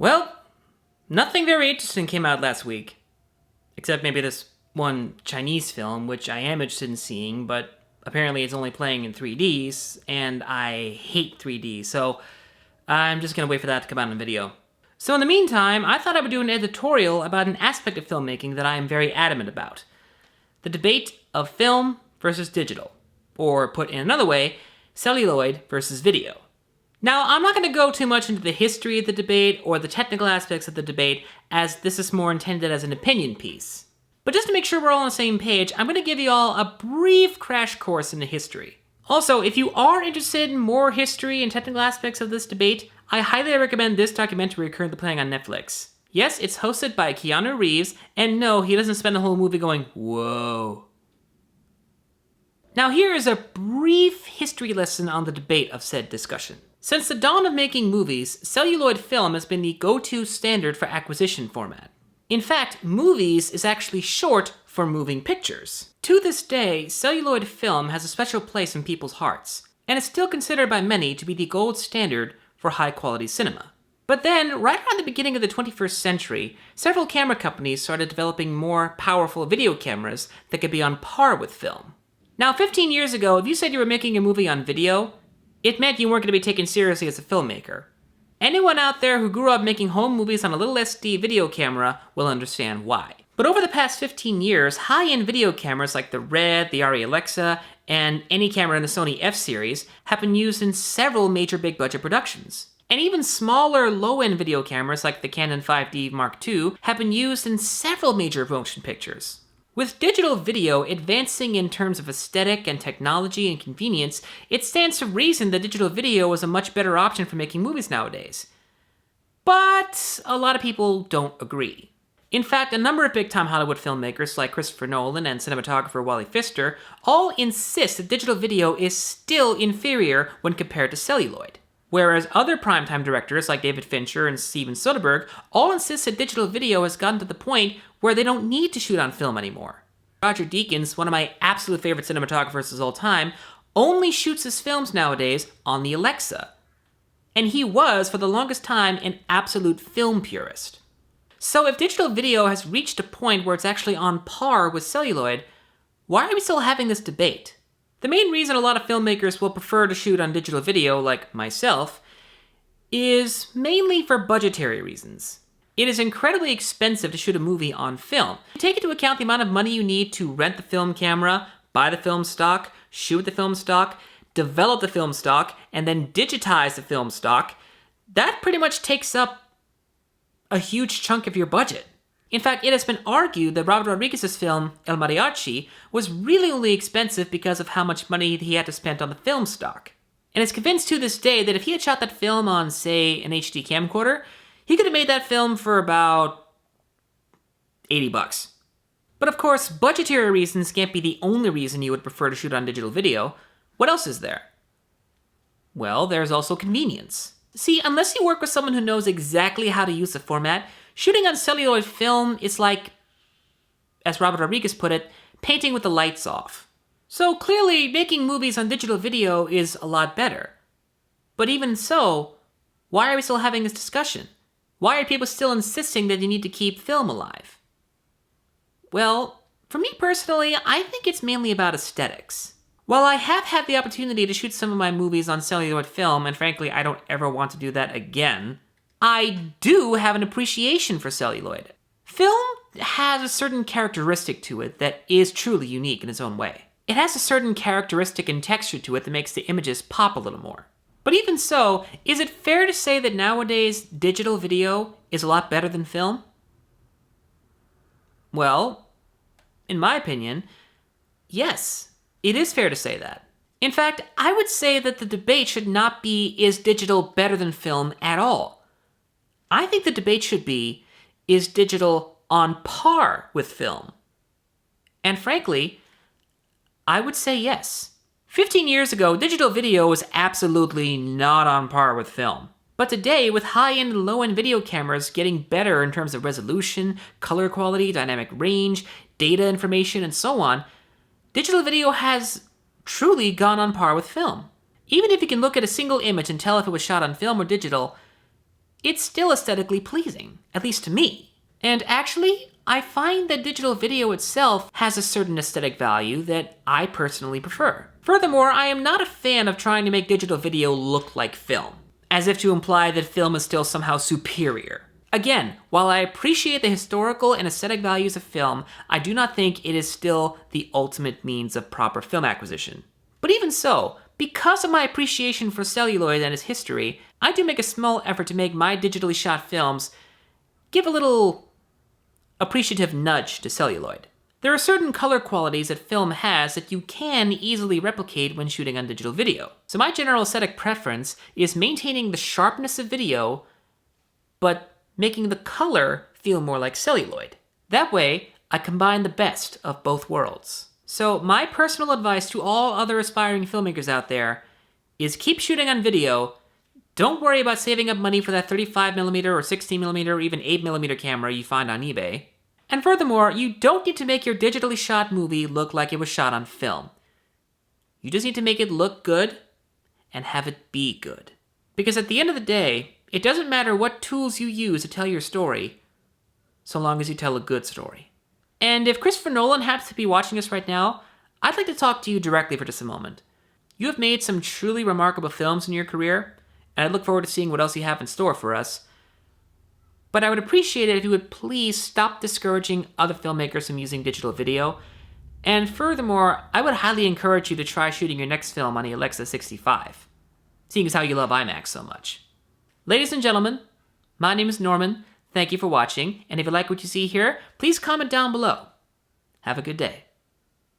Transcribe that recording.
Well, nothing very interesting came out last week. Except maybe this one Chinese film, which I am interested in seeing, but apparently it's only playing in 3Ds, and I hate 3D, so I'm just gonna wait for that to come out in a video. So in the meantime, I thought I would do an editorial about an aspect of filmmaking that I am very adamant about. The debate of film versus digital. Or put in another way, celluloid versus video. Now, I'm not going to go too much into the history of the debate or the technical aspects of the debate, as this is more intended as an opinion piece. But just to make sure we're all on the same page, I'm going to give you all a brief crash course into history. Also, if you are interested in more history and technical aspects of this debate, I highly recommend this documentary currently playing on Netflix. Yes, it's hosted by Keanu Reeves, and no, he doesn't spend the whole movie going, whoa. Now here is a brief history lesson on the debate of said discussion. Since the dawn of making movies, celluloid film has been the go-to standard for acquisition format. In fact, movies is actually short for moving pictures. To this day, celluloid film has a special place in people's hearts, and is still considered by many to be the gold standard for high-quality cinema. But then, right around the beginning of the 21st century, several camera companies started developing more powerful video cameras that could be on par with film. Now, 15 years ago, if you said you were making a movie on video, it meant you weren't going to be taken seriously as a filmmaker. Anyone out there who grew up making home movies on a little SD video camera will understand why. But over the past 15 years, high-end video cameras like the Red, the Arri Alexa, and any camera in the Sony F-series have been used in several major big-budget productions. And even smaller, low-end video cameras like the Canon 5D Mark II have been used in several major motion pictures. With digital video advancing in terms of aesthetic and technology and convenience, it stands to reason that digital video is a much better option for making movies nowadays. But a lot of people don't agree. In fact, a number of big-time Hollywood filmmakers like Christopher Nolan and cinematographer Wally Pfister all insist that digital video is still inferior when compared to celluloid. Whereas other primetime directors like David Fincher and Steven Soderbergh all insist that digital video has gotten to the point where they don't need to shoot on film anymore. Roger Deakins, one of my absolute favorite cinematographers of all time, only shoots his films nowadays on the Alexa. And he was, for the longest time, an absolute film purist. So if digital video has reached a point where it's actually on par with celluloid, why are we still having this debate? The main reason a lot of filmmakers will prefer to shoot on digital video, like myself, is mainly for budgetary reasons. It is incredibly expensive to shoot a movie on film. Take into account the amount of money you need to rent the film camera, buy the film stock, shoot the film stock, develop the film stock, and then digitize the film stock. That pretty much takes up a huge chunk of your budget. In fact, it has been argued that Robert Rodriguez's film, El Mariachi, was really only expensive because of how much money he had to spend on the film stock. And it's convinced to this day that if he had shot that film on, say, an HD camcorder, he could have made that film for about $80. But of course, budgetary reasons can't be the only reason you would prefer to shoot on digital video. What else is there? Well, there's also convenience. See, unless you work with someone who knows exactly how to use the format, shooting on celluloid film is like, as Robert Rodriguez put it, painting with the lights off. So clearly, making movies on digital video is a lot better. But even so, why are we still having this discussion? Why are people still insisting that you need to keep film alive? Well, for me personally, I think it's mainly about aesthetics. While I have had the opportunity to shoot some of my movies on celluloid film, and frankly I don't ever want to do that again, I do have an appreciation for celluloid. Film has a certain characteristic to it that is truly unique in its own way. It has a certain characteristic and texture to it that makes the images pop a little more. But even so, is it fair to say that nowadays digital video is a lot better than film? Well, in my opinion, yes, it is fair to say that. In fact, I would say that the debate should not be, is digital better than film at all? I think the debate should be, is digital on par with film? And frankly, I would say yes. 15 years ago, digital video was absolutely not on par with film. But today, with high-end and low-end video cameras getting better in terms of resolution, color quality, dynamic range, data information, and so on, digital video has truly gone on par with film. Even if you can look at a single image and tell if it was shot on film or digital, it's still aesthetically pleasing, at least to me. And actually, I find that digital video itself has a certain aesthetic value that I personally prefer. Furthermore, I am not a fan of trying to make digital video look like film, as if to imply that film is still somehow superior. Again, while I appreciate the historical and aesthetic values of film, I do not think it is still the ultimate means of proper film acquisition. But even so, because of my appreciation for celluloid and its history, I do make a small effort to make my digitally shot films give a little appreciative nudge to celluloid. There are certain color qualities that film has that you can easily replicate when shooting on digital video. So my general aesthetic preference is maintaining the sharpness of video, but making the color feel more like celluloid. That way, I combine the best of both worlds. So my personal advice to all other aspiring filmmakers out there is keep shooting on video. Don't worry about saving up money for that 35mm or 16mm or even 8mm camera you find on eBay. And furthermore, you don't need to make your digitally shot movie look like it was shot on film. You just need to make it look good and have it be good. Because at the end of the day, it doesn't matter what tools you use to tell your story, so long as you tell a good story. And if Christopher Nolan happens to be watching us right now, I'd like to talk to you directly for just a moment. You have made some truly remarkable films in your career, and I look forward to seeing what else you have in store for us. But I would appreciate it if you would please stop discouraging other filmmakers from using digital video. And furthermore, I would highly encourage you to try shooting your next film on the Alexa 65, seeing as how you love IMAX so much. Ladies and gentlemen, my name is Norman. Thank you for watching, and if you like what you see here, please comment down below. Have a good day.